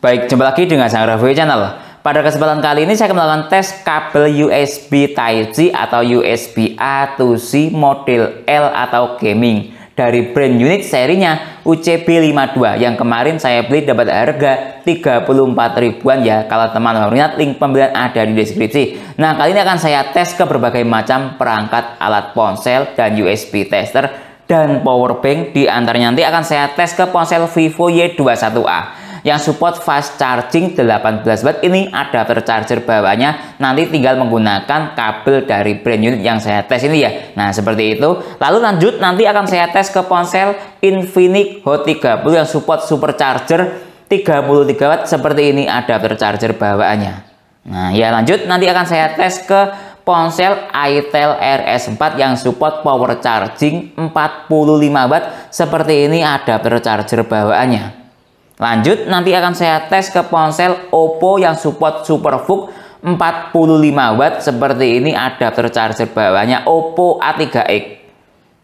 Baik, jumpa lagi dengan Sang Review Channel. Pada kesempatan kali ini saya akan melakukan tes kabel USB Type-C atau USB A to C model L atau gaming dari brand unit serinya UCB52 yang kemarin saya beli dapat harga 34 ribuan ya. Kalau teman-teman minat, link pembelian ada di deskripsi. Nah, kali ini akan saya tes ke berbagai macam perangkat alat ponsel dan USB tester dan power bank. Di antaranya nanti akan saya tes ke ponsel Vivo Y21A yang support fast charging 18 watt. Ini adapter charger bawahnya, nanti tinggal menggunakan kabel dari brand unit yang saya tes ini ya. Nah, seperti itu. Lalu lanjut nanti akan saya tes ke ponsel Infinix Hot 30 yang support super charger 33 watt. Seperti ini adapter charger bawaannya. Nah ya, lanjut nanti akan saya tes ke ponsel Itel RS4 yang support power charging 45 watt. Seperti ini adapter charger bawaannya. Lanjut nanti akan saya tes ke ponsel Oppo yang support SuperVOOC 45 watt. Seperti ini adapter charger bawahnya Oppo A3X.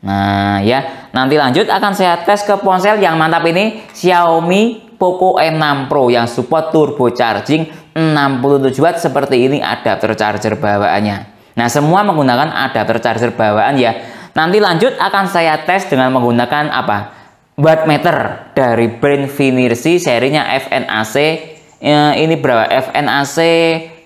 Nah ya, nanti lanjut akan saya tes ke ponsel yang mantap ini, Xiaomi Poco M6 Pro yang support turbo charging 67 watt. Seperti ini adapter charger bawaannya. Nah, semua menggunakan adapter charger bawaan ya. Nanti lanjut akan saya tes dengan menggunakan apa? Wattmeter dari brand Finersi serinya FNAC. Ini berapa? FNAC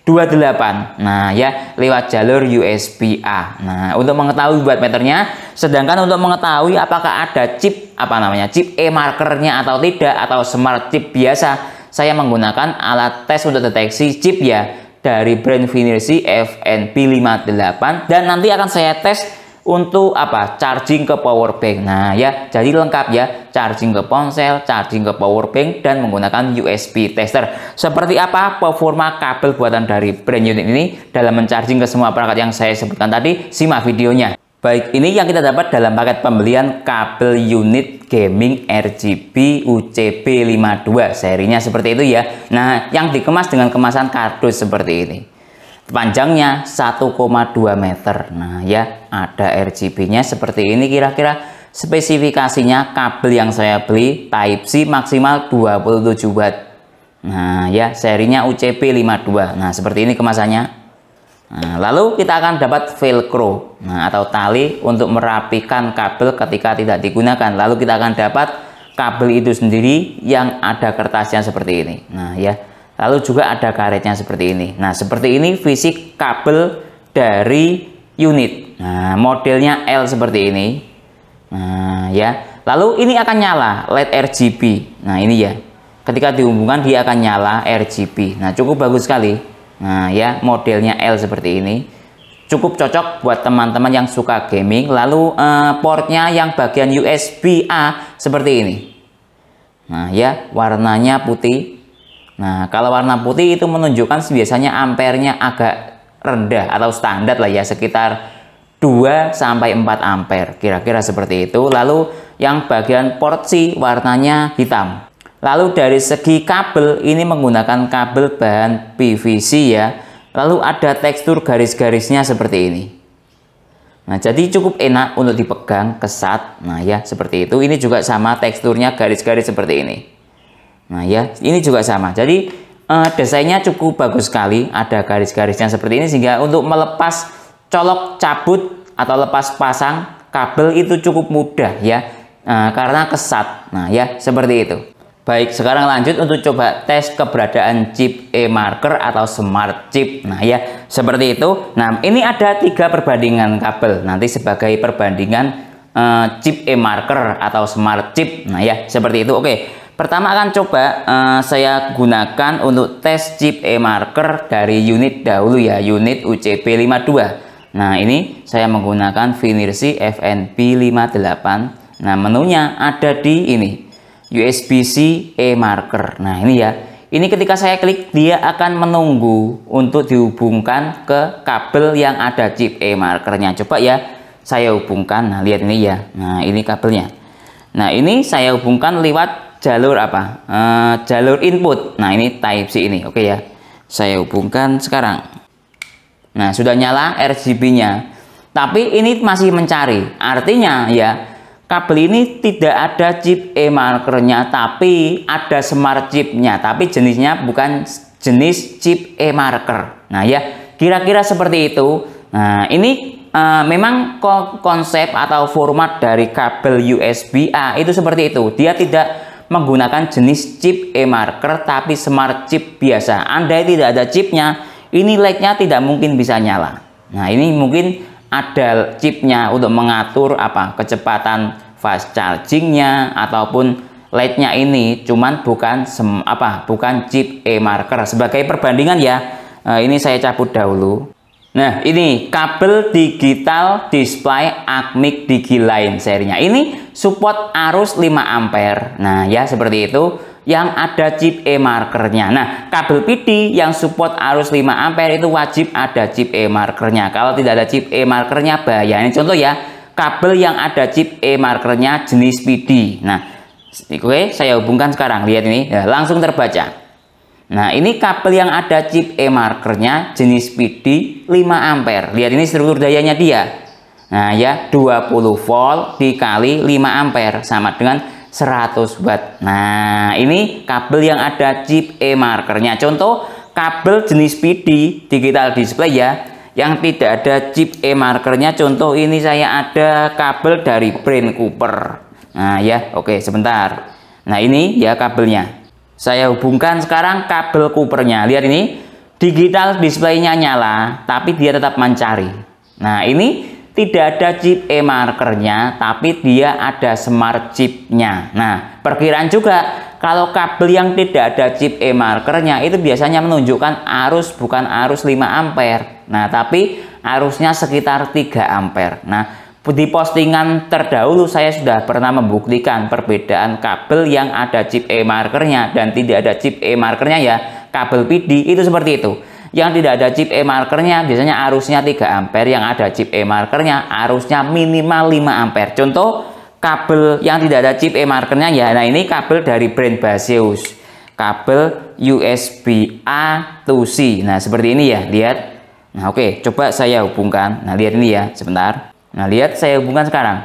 28. Nah ya, lewat jalur USB A. Nah, untuk mengetahui wattmeternya, sedangkan untuk mengetahui apakah ada chip chip e-markernya atau tidak, atau smart chip biasa, saya menggunakan alat tes untuk deteksi chip ya dari brand Finersi FNP58. Dan nanti akan saya tes untuk charging ke power bank. Nah ya, jadi lengkap ya, charging ke ponsel, charging ke power bank, dan menggunakan USB tester. Seperti apa performa kabel buatan dari brand unit ini dalam mencharging ke semua perangkat yang saya sebutkan tadi? Simak videonya. Baik, ini yang kita dapat dalam paket pembelian kabel unit gaming RGB UCB52 serinya seperti itu ya. Nah, yang dikemas dengan kemasan kardus seperti ini. Panjangnya 1,2 meter. Nah ya, ada RGB-nya seperti ini. Kira-kira spesifikasinya kabel yang saya beli Type-C maksimal 27 watt. Nah ya, serinya UCB52. Nah, seperti ini kemasannya. Nah, lalu kita akan dapat velcro, atau tali untuk merapikan kabel ketika tidak digunakan. Lalu kita akan dapat kabel itu sendiri yang ada kertasnya seperti ini. Nah ya, lalu juga ada karetnya seperti ini. Nah, seperti ini fisik kabel dari unit. Nah, modelnya L seperti ini. Nah ya, lalu ini akan nyala LED RGB. Nah ini ya, ketika dihubungkan dia akan nyala RGB. Nah, cukup bagus sekali. Nah ya, modelnya L seperti ini. Cukup cocok buat teman-teman yang suka gaming. Lalu portnya yang bagian USB A seperti ini. Nah ya, warnanya putih. Nah, kalau warna putih itu menunjukkan biasanya ampernya agak rendah atau standar lah ya, sekitar 2 sampai 4 ampere. Kira-kira seperti itu. Lalu yang bagian port C warnanya hitam. Lalu dari segi kabel ini menggunakan kabel bahan PVC ya. Lalu ada tekstur garis-garisnya seperti ini. Nah, jadi cukup enak untuk dipegang, kesat. Nah ya, seperti itu. Ini juga sama teksturnya, garis-garis seperti ini. Nah ya, ini juga sama. Jadi desainnya cukup bagus sekali. Ada garis-garisnya seperti ini, sehingga untuk melepas colok cabut atau lepas pasang kabel itu cukup mudah ya, karena kesat. Nah ya, seperti itu. Baik, sekarang lanjut untuk coba tes keberadaan chip e-marker atau smart chip. Nah ya, seperti itu. Nah, ini ada 3 perbandingan kabel. Nanti sebagai perbandingan chip e-marker atau smart chip. Nah ya, seperti itu. Oke, pertama akan coba saya gunakan untuk tes chip e-marker dari unit dahulu ya, unit UCB52. Nah, ini saya menggunakan Finersi FNP58. Nah, menunya ada di ini, USB-C e-marker. Nah, ini ya. Ini ketika saya klik, dia akan menunggu untuk dihubungkan ke kabel yang ada chip e-markernya. Coba ya, saya hubungkan. Nah, lihat ini ya. Nah, ini kabelnya. Nah, ini saya hubungkan lewat jalur jalur input. Nah, ini Type-C ini. Oke ya. Saya hubungkan sekarang. Nah, sudah nyala RGB-nya. Tapi ini masih mencari. Artinya ya, kabel ini tidak ada chip e-markernya, tapi ada smart chipnya, tapi jenisnya bukan jenis chip e-marker. Nah ya, kira-kira seperti itu. Nah ini memang konsep atau format dari kabel USB A itu seperti itu. Dia tidak menggunakan jenis chip e-marker, tapi smart chip biasa. Andai tidak ada chipnya, ini LED-nya tidak mungkin bisa nyala. Nah ini mungkin ada chipnya untuk mengatur kecepatan fast chargingnya, ataupun LED-nya ini cuman bukan chip e-marker. Sebagai perbandingan ya, ini saya cabut dahulu. Nah ini kabel digital display Acmic Digiline serinya, ini support arus 5 ampere. Nah ya seperti itu, yang ada chip e-markernya. Nah kabel PD yang support arus 5 ampere itu wajib ada chip e-markernya. Kalau tidak ada chip e-markernya bahaya. Ini contoh ya, kabel yang ada chip e-markernya jenis PD. Nah oke, saya hubungkan sekarang, lihat ini ya, langsung terbaca. Nah ini kabel yang ada chip e-markernya jenis PD 5 ampere. Lihat ini struktur dayanya dia. Nah ya, 20 volt dikali 5 ampere sama dengan 100 watt. Nah ini kabel yang ada chip e-markernya. Contoh kabel jenis PD digital display ya, yang tidak ada chip e-markernya. Contoh ini saya ada kabel dari brand Cooper. Nah ya, oke sebentar. Nah ini ya kabelnya. Saya hubungkan sekarang kabel Coopernya. Lihat ini, digital displaynya nyala, tapi dia tetap mencari. Nah ini tidak ada chip e-markernya, tapi dia ada smart chipnya. Nah perkiraan juga kalau kabel yang tidak ada chip e-markernya itu biasanya menunjukkan arus bukan arus 5 ampere. Nah tapi arusnya sekitar 3 ampere. Nah di postingan terdahulu saya sudah pernah membuktikan perbedaan kabel yang ada chip e-markernya dan tidak ada chip e-markernya ya. Kabel PD itu seperti itu. Yang tidak ada chip e-markernya biasanya arusnya 3 ampere, yang ada chip e-markernya arusnya minimal 5 ampere. Contoh kabel yang tidak ada chip e-markernya ya. Nah ini kabel dari brand Baseus. Kabel USB A to C. Nah seperti ini ya, lihat. Nah oke, coba saya hubungkan. Nah lihat ini ya, sebentar. Nah lihat saya hubungkan sekarang.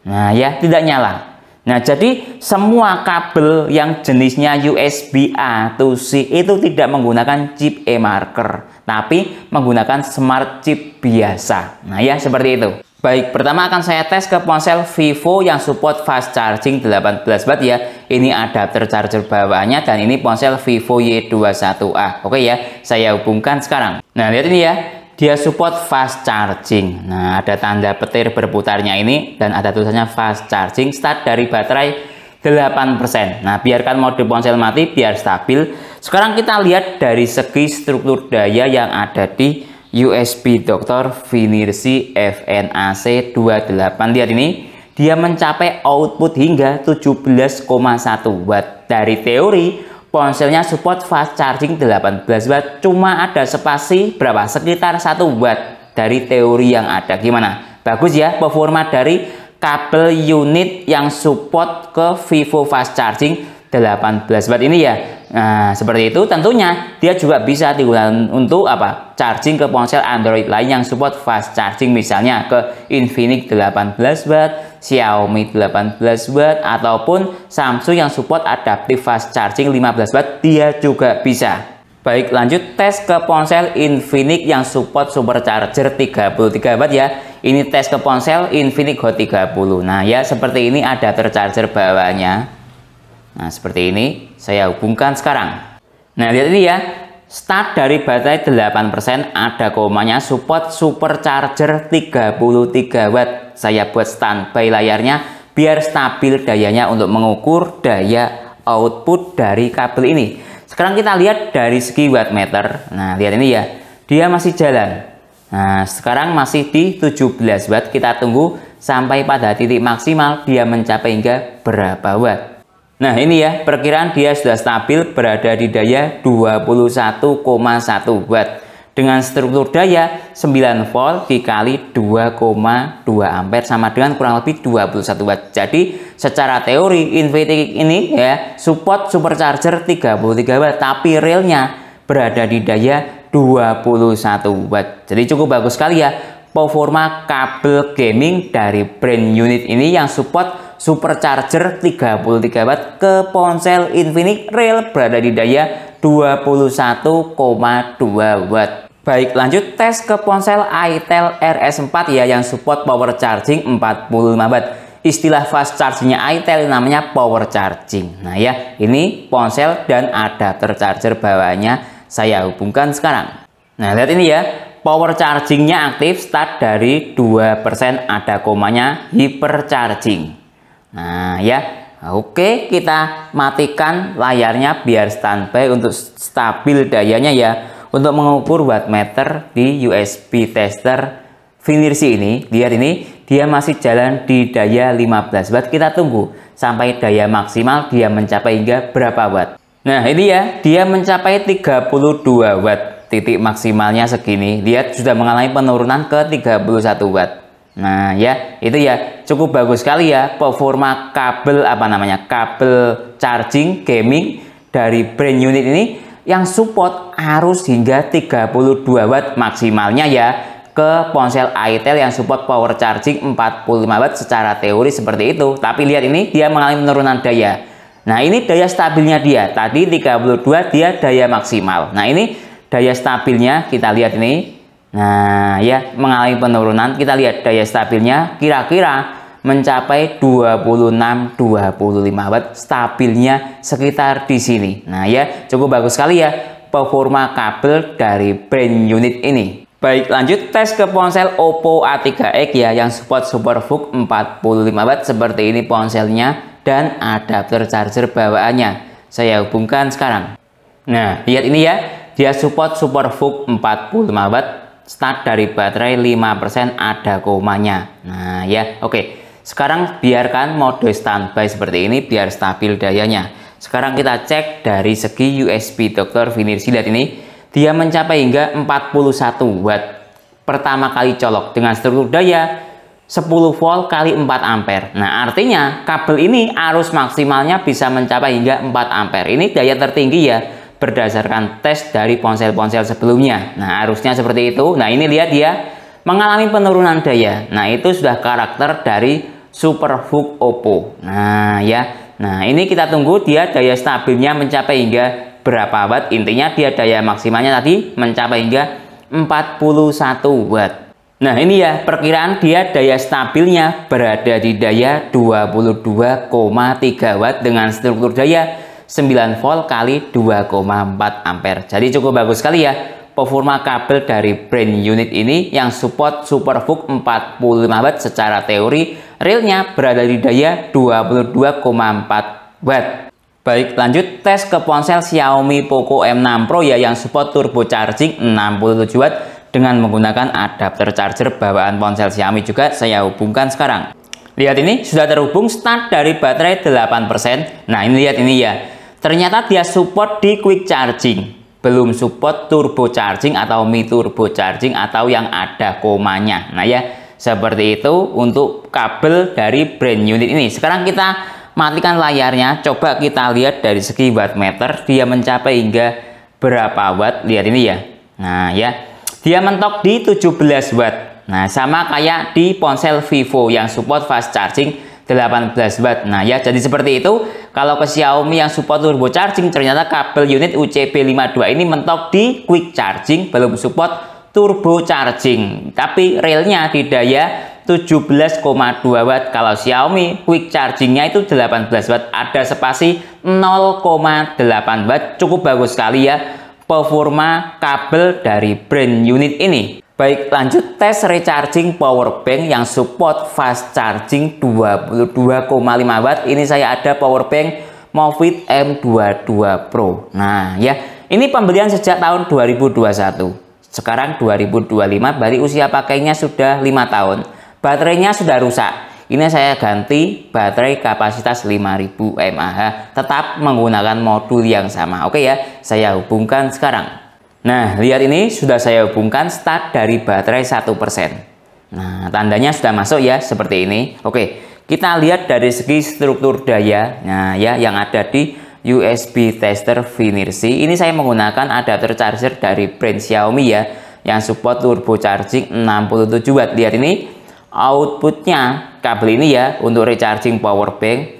Nah ya, tidak nyala. Nah jadi semua kabel yang jenisnya USB A to C itu tidak menggunakan chip e-marker, tapi menggunakan smart chip biasa. Nah ya seperti itu. Baik, pertama akan saya tes ke ponsel Vivo yang support fast charging 18 watt ya. Ini adapter charger bawaannya dan ini ponsel Vivo Y21A. Oke ya, saya hubungkan sekarang. Nah lihat ini ya, dia support fast charging. Nah ada tanda petir berputarnya ini dan ada tulisannya fast charging, start dari baterai 8%. Nah biarkan mode ponsel mati biar stabil. Sekarang kita lihat dari segi struktur daya yang ada di USB Dr. Finersi FNAC 28. Lihat ini, dia mencapai output hingga 17,1 watt. Dari teori ponselnya support fast charging 18 watt, cuma ada spasi berapa? Sekitar 1 watt dari teori yang ada. Gimana? Bagus ya performa dari kabel unit yang support ke Vivo fast charging 18 watt ini ya. Nah seperti itu. Tentunya dia juga bisa digunakan untuk charging ke ponsel Android lain yang support fast charging, misalnya ke Infinix 18 watt, Xiaomi 18 watt, ataupun Samsung yang support adaptive fast charging 15 watt, dia juga bisa. Baik, lanjut tes ke ponsel Infinix yang support supercharger 33 watt ya. Ini tes ke ponsel Infinix Hot 30. Nah ya seperti ini ada charger bawahnya. Nah seperti ini, saya hubungkan sekarang. Nah lihat ini ya, start dari baterai 8%, ada komanya support supercharger 33 watt. Saya buat standby layarnya biar stabil dayanya untuk mengukur daya output dari kabel ini. Sekarang kita lihat dari segi wattmeter. Nah lihat ini ya, dia masih jalan. Nah sekarang masih di 17 watt. Kita tunggu sampai pada titik maksimal dia mencapai hingga berapa watt. Nah ini ya, perkiraan dia sudah stabil berada di daya 21,1 watt dengan struktur daya 9 volt dikali 2,2 ampere sama dengan kurang lebih 21 watt. Jadi secara teori Infinix ini ya support supercharger 33 watt, tapi realnya berada di daya 21 watt. Jadi cukup bagus sekali ya performa kabel gaming dari brand unit ini yang support supercharger 33 watt ke ponsel Infinix Real berada di daya 21,2 watt. Baik, lanjut tes ke ponsel itel RS4 ya yang support power charging 45 watt. Istilah fast chargingnya itel namanya power charging. Nah ya, ini ponsel dan adapter charger bawahnya saya hubungkan sekarang. Nah lihat ini ya, power chargingnya aktif, start dari 2%, ada komanya hypercharging. Nah ya, oke, kita matikan layarnya biar standby untuk stabil dayanya ya. Untuk mengukur wattmeter di USB tester Finersi ini, lihat ini, dia masih jalan di daya 15 watt. Kita tunggu sampai daya maksimal dia mencapai hingga berapa watt. Nah ini ya, dia mencapai 32 watt. Titik maksimalnya segini. Lihat sudah mengalami penurunan ke 31 watt. Nah ya, itu ya cukup bagus sekali ya performa kabel kabel charging gaming dari brand unit ini yang support arus hingga 32 watt maksimalnya ya ke ponsel itel yang support power charging 45 watt secara teori seperti itu. Tapi lihat ini dia mengalami penurunan daya. Nah ini daya stabilnya dia. Tadi 32 dia daya maksimal. Nah ini daya stabilnya kita lihat ini. Nah ya mengalami penurunan. Kita lihat daya stabilnya kira-kira mencapai 26-25 watt, stabilnya sekitar di sini. Nah ya cukup bagus sekali ya performa kabel dari brand unit ini. Baik, lanjut tes ke ponsel Oppo A3X ya yang support SuperVOOC 45 watt seperti ini ponselnya dan adapter charger bawaannya. Saya hubungkan sekarang. Nah lihat ini ya, dia support SuperVOOC 45 watt, start dari baterai 5%, ada komanya. Nah ya oke. Sekarang biarkan mode standby seperti ini biar stabil dayanya. Sekarang kita cek dari segi USB Dr. Finersi. Lihat ini, dia mencapai hingga 41 watt. Pertama kali colok dengan struktur daya 10 volt kali 4 ampere. Nah artinya kabel ini arus maksimalnya bisa mencapai hingga 4 ampere. Ini daya tertinggi ya berdasarkan tes dari ponsel-ponsel sebelumnya. Nah arusnya seperti itu. Nah ini lihat dia mengalami penurunan daya. Nah itu sudah karakter dari SuperVOOC Oppo. Nah ya, nah ini kita tunggu dia daya stabilnya mencapai hingga berapa watt. Intinya dia daya maksimalnya tadi mencapai hingga 41 watt. Nah ini ya perkiraan dia daya stabilnya berada di daya 22,3 watt dengan struktur daya 9 volt kali 2,4 ampere. Jadi cukup bagus sekali ya performa kabel dari brand unit ini yang support SuperVOOC 45 watt secara teori, realnya berada di daya 22,4 watt. Baik, lanjut tes ke ponsel Xiaomi Poco M6 Pro ya yang support turbo charging 67 watt dengan menggunakan adapter charger bawaan ponsel Xiaomi juga saya hubungkan sekarang. Lihat ini sudah terhubung, start dari baterai 8%. Nah ini lihat ini ya, ternyata dia support di quick charging. Belum support turbo charging atau mi turbo charging atau yang ada komanya. Nah ya seperti itu untuk kabel dari brand unit ini. Sekarang kita matikan layarnya, coba kita lihat dari segi wattmeter dia mencapai hingga berapa watt. Lihat ini ya. Nah ya dia mentok di 17 watt. Nah sama kayak di ponsel Vivo yang support fast charging 18 watt. Nah ya jadi seperti itu. Kalau ke Xiaomi yang support turbo charging ternyata kabel unit UCB52 ini mentok di quick charging, belum support turbo charging. Tapi realnya di daya 17,2 watt. Kalau Xiaomi quick chargingnya itu 18 watt, ada spasi 0,8 watt. Cukup bagus sekali ya performa kabel dari brand unit ini. Baik, lanjut tes recharging power bank yang support fast charging 22,5 watt. Ini saya ada power bank Movit M22 Pro. Nah ya, ini pembelian sejak tahun 2021. Sekarang 2025, berarti usia pakainya sudah 5 tahun. Baterainya sudah rusak. Ini saya ganti baterai kapasitas 5000 mAh. Tetap menggunakan modul yang sama. Oke ya, saya hubungkan sekarang. Nah, lihat ini sudah saya hubungkan, start dari baterai 1%. Nah, tandanya sudah masuk ya, seperti ini. Oke, kita lihat dari segi struktur daya. Nah, ya yang ada di USB tester Finersi. Ini saya menggunakan adapter charger dari brand Xiaomi ya, yang support turbo charging 67 watt. Lihat ini outputnya kabel ini ya, untuk recharging power bank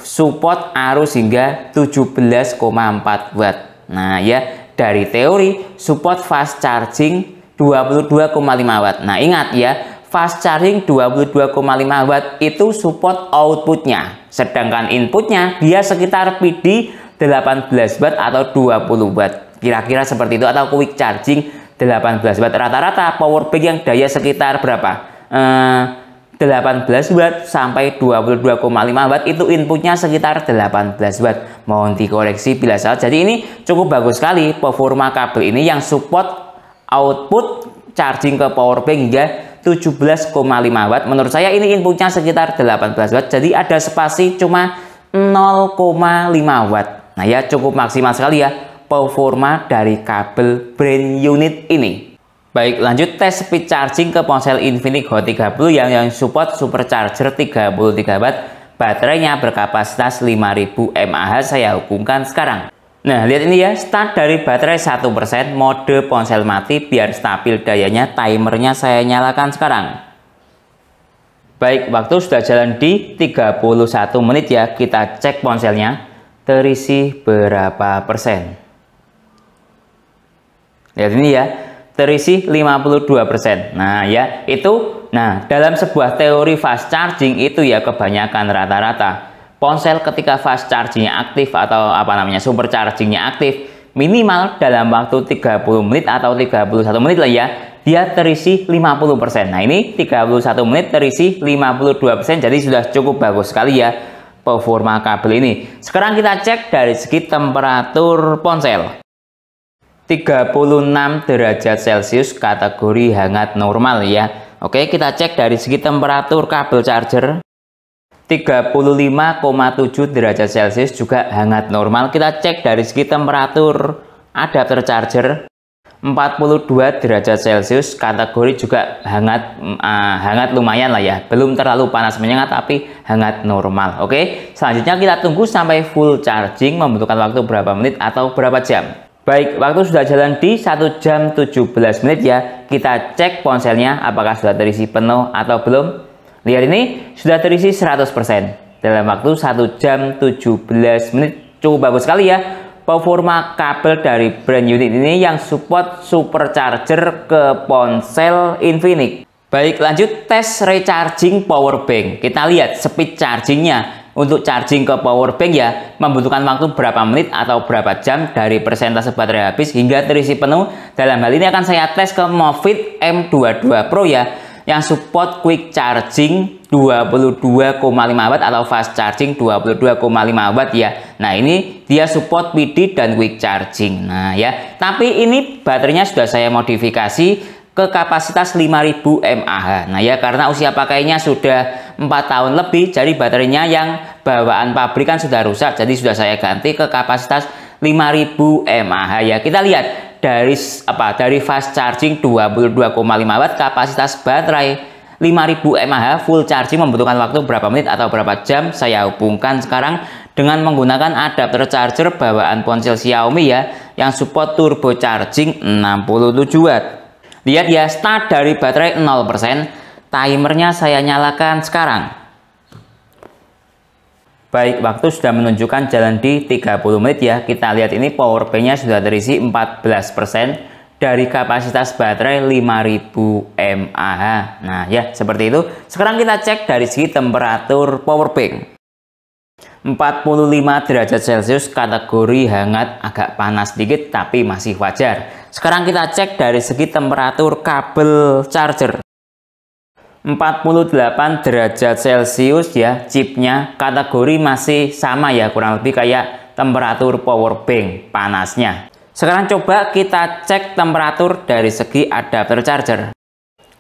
support arus hingga 17,4 watt. Nah ya, dari teori support fast charging 22,5 watt. Nah ingat ya, fast charging 22,5 watt itu support outputnya, sedangkan inputnya dia sekitar PD 18 watt atau 20 watt, kira-kira seperti itu, atau quick charging 18 watt. Rata-rata power bank yang daya sekitar berapa? 18 watt sampai 22,5 watt itu inputnya sekitar 18 watt. Mohon dikoreksi bila salah. Jadi ini cukup bagus sekali performa kabel ini yang support output charging ke power bank hingga 17,5 watt. Menurut saya ini inputnya sekitar 18 watt, jadi ada spasi cuma 0,5 watt. Nah ya, cukup maksimal sekali ya performa dari kabel brain unit ini. Baik, lanjut tes speed charging ke ponsel Infinix Hot 30 yang support supercharger 33 watt. Baterainya berkapasitas 5000 mAh, saya hubungkan sekarang. Nah, lihat ini ya, start dari baterai 1%, mode ponsel mati biar stabil dayanya, timernya saya nyalakan sekarang. Baik, waktu sudah jalan di 31 menit ya, kita cek ponselnya terisi berapa persen. Lihat ini ya, terisi 52%. Nah ya, itu dalam sebuah teori fast charging itu ya kebanyakan rata-rata ponsel ketika fast chargingnya aktif atau super chargingnya aktif, minimal dalam waktu 30 menit atau 31 menit lah ya, dia terisi 50%. Nah ini 31 menit terisi 52%, jadi sudah cukup bagus sekali ya performa kabel ini. Sekarang kita cek dari segi temperatur ponsel. 36 derajat Celcius, kategori hangat normal ya. Oke, kita cek dari segi temperatur kabel charger. 35,7 derajat Celcius, juga hangat normal. Kita cek dari segi temperatur adapter charger. 42 derajat Celcius, kategori juga hangat lumayan lah ya, belum terlalu panas menyengat tapi hangat normal. Oke, selanjutnya kita tunggu sampai full charging, membutuhkan waktu berapa menit atau berapa jam. Baik, waktu sudah jalan di 1 jam 17 menit ya. Kita cek ponselnya apakah sudah terisi penuh atau belum. Lihat ini sudah terisi 100% dalam waktu 1 jam 17 menit. Cukup bagus sekali ya performa kabel dari brand unit ini yang support supercharger ke ponsel Infinix. Baik, lanjut tes recharging power bank. Kita lihat speed chargingnya. Untuk charging ke power bank ya membutuhkan waktu berapa menit atau berapa jam dari persentase baterai habis hingga terisi penuh. Dalam hal ini akan saya tes ke Movit M22 Pro ya, yang support quick charging 22,5 watt atau fast charging 22,5 watt ya. Nah ini dia support PD dan quick charging. Nah ya, tapi ini baterainya sudah saya modifikasi ke kapasitas 5000 mAh. Nah ya, karena usia pakainya sudah 4 tahun lebih, jadi baterainya yang bawaan pabrik kan sudah rusak, jadi sudah saya ganti ke kapasitas 5000 mAh ya. Kita lihat dari fast charging 22,5 watt, kapasitas baterai 5000 mAh, full charging membutuhkan waktu berapa menit atau berapa jam. Saya hubungkan sekarang dengan menggunakan adapter charger bawaan ponsel Xiaomi ya, yang support turbo charging 67 watt. Lihat ya, start dari baterai 0%, timernya saya nyalakan sekarang. Baik, waktu sudah menunjukkan jalan di 30 menit ya. Kita lihat ini power banknya sudah terisi 14% dari kapasitas baterai 5000 mAh. Nah ya, seperti itu. Sekarang kita cek dari segi temperatur power bank. 45 derajat Celcius, kategori hangat, agak panas sedikit tapi masih wajar. Sekarang kita cek dari segi temperatur kabel charger. 48 derajat Celcius ya, chipnya kategori masih sama ya, kurang lebih kayak temperatur power bank panasnya. Sekarang coba kita cek temperatur dari segi adapter charger.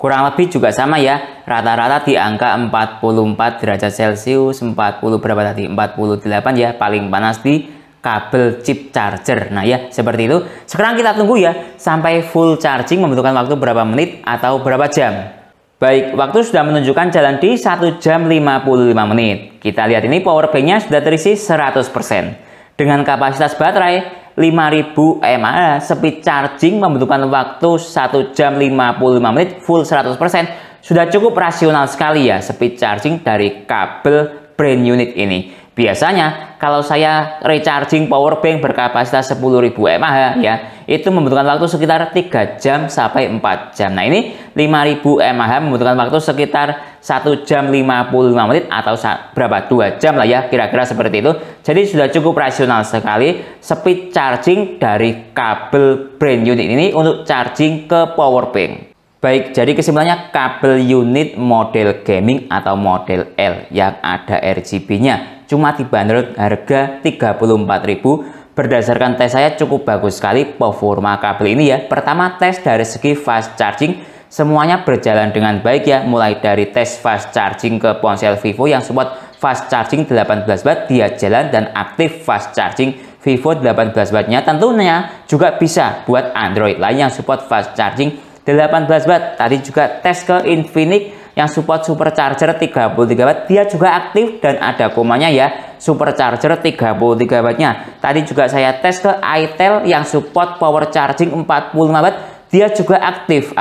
Kurang lebih juga sama ya, rata-rata di angka 44 derajat Celcius, 40 berapa tadi? 48 ya, paling panas di kabel chip charger. Nah ya, seperti itu. Sekarang kita tunggu ya sampai full charging, membutuhkan waktu berapa menit atau berapa jam. Baik, waktu sudah menunjukkan jalan di 1 jam 55 menit. Kita lihat ini power banknya sudah terisi 100% dengan kapasitas baterai 5000 mAh, speed charging membutuhkan waktu 1 jam 55 menit full 100%. Sudah cukup rasional sekali ya speed charging dari kabel brain unit ini. Biasanya kalau saya recharging power bank berkapasitas 10.000 mAh ya, itu membutuhkan waktu sekitar 3 jam sampai 4 jam. Nah, ini 5000 mAh membutuhkan waktu sekitar 1 jam 55 menit atau berapa? 2 jam lah ya, kira-kira seperti itu. Jadi sudah cukup rasional sekali speed charging dari kabel brain unit ini untuk charging ke power bank. Baik, jadi kesimpulannya kabel unit model gaming atau model L yang ada RGB-nya cuma dibanderol harga 34.000. Berdasarkan tes saya cukup bagus sekali performa kabel ini ya. Pertama, tes dari segi fast charging semuanya berjalan dengan baik ya. Mulai dari tes fast charging ke ponsel Vivo yang support fast charging 18 watt, dia jalan dan aktif fast charging Vivo 18 watt-nya. Tentunya juga bisa buat Android lain yang support fast charging 18 watt. Tadi juga tes ke Infinix yang support supercharger 33 watt, dia juga aktif dan ada komanya ya, supercharger 33 watt-nya. Tadi juga saya tes ke itel yang support power charging 45 watt, dia juga aktif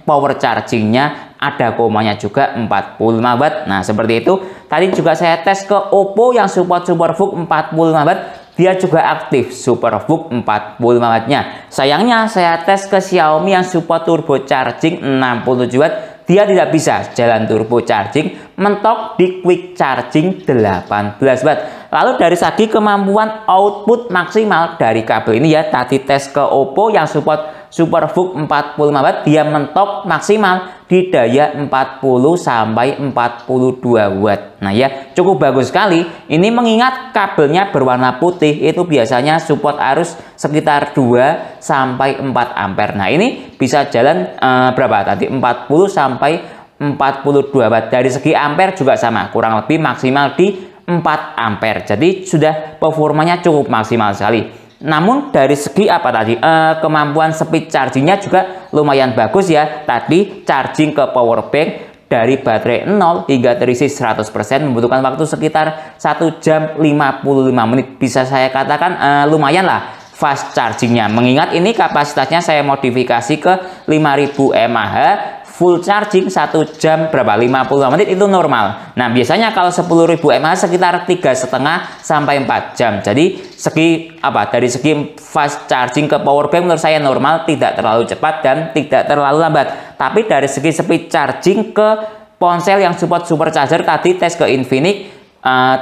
power chargingnya, ada komanya juga 45 watt. Nah, seperti itu. Tadi juga saya tes ke Oppo yang support SuperVOOC 45 watt, dia juga aktif SuperVOOC 45 watt-nya. Sayangnya saya tes ke Xiaomi yang support turbo charging 67 watt, dia tidak bisa jalan turbo charging, mentok di quick charging 18 watt. Lalu dari segi kemampuan output maksimal dari kabel ini ya, tadi tes ke Oppo yang support SuperVOOC 45 watt, dia mentok maksimal di daya 40 sampai 42 watt. Nah ya, cukup bagus sekali. Ini mengingat kabelnya berwarna putih, itu biasanya support arus sekitar 2 sampai 4 ampere. Nah, ini bisa jalan berapa tadi? 40 sampai 42 watt. Dari segi ampere juga sama, kurang lebih maksimal di 4 ampere. Jadi sudah performanya cukup maksimal sekali. Namun dari segi kemampuan speed chargingnya juga lumayan bagus ya. Tadi charging ke power bank dari baterai 0 hingga terisi 100% membutuhkan waktu sekitar 1 jam 55 menit. Bisa saya katakan lumayan lah fast chargingnya. Mengingat ini kapasitasnya saya modifikasi ke 5000 mAh, full charging 1 jam 50 menit itu normal. Nah, biasanya kalau 10.000 mAh sekitar 3,5 sampai 4 jam. Jadi dari segi fast charging ke power bank menurut saya normal, tidak terlalu cepat dan tidak terlalu lambat. Tapi dari segi speed charging ke ponsel yang support supercharger, tadi tes ke Infinix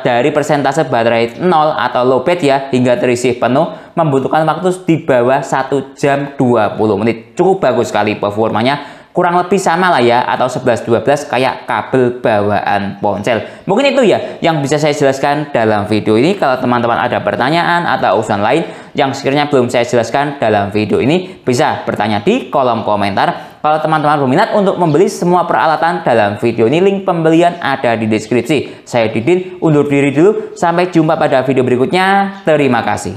dari persentase baterai 0 atau lowbat ya hingga terisi penuh membutuhkan waktu di bawah 1 jam 20 menit. Cukup bagus sekali performanya. Kurang lebih sama lah ya, atau 11-12 kayak kabel bawaan ponsel. Mungkin itu ya yang bisa saya jelaskan dalam video ini. Kalau teman-teman ada pertanyaan atau urusan lain yang sekiranya belum saya jelaskan dalam video ini, bisa bertanya di kolom komentar. Kalau teman-teman berminat untuk membeli semua peralatan dalam video ini, link pembelian ada di deskripsi. Saya Didin, undur diri dulu. Sampai jumpa pada video berikutnya. Terima kasih.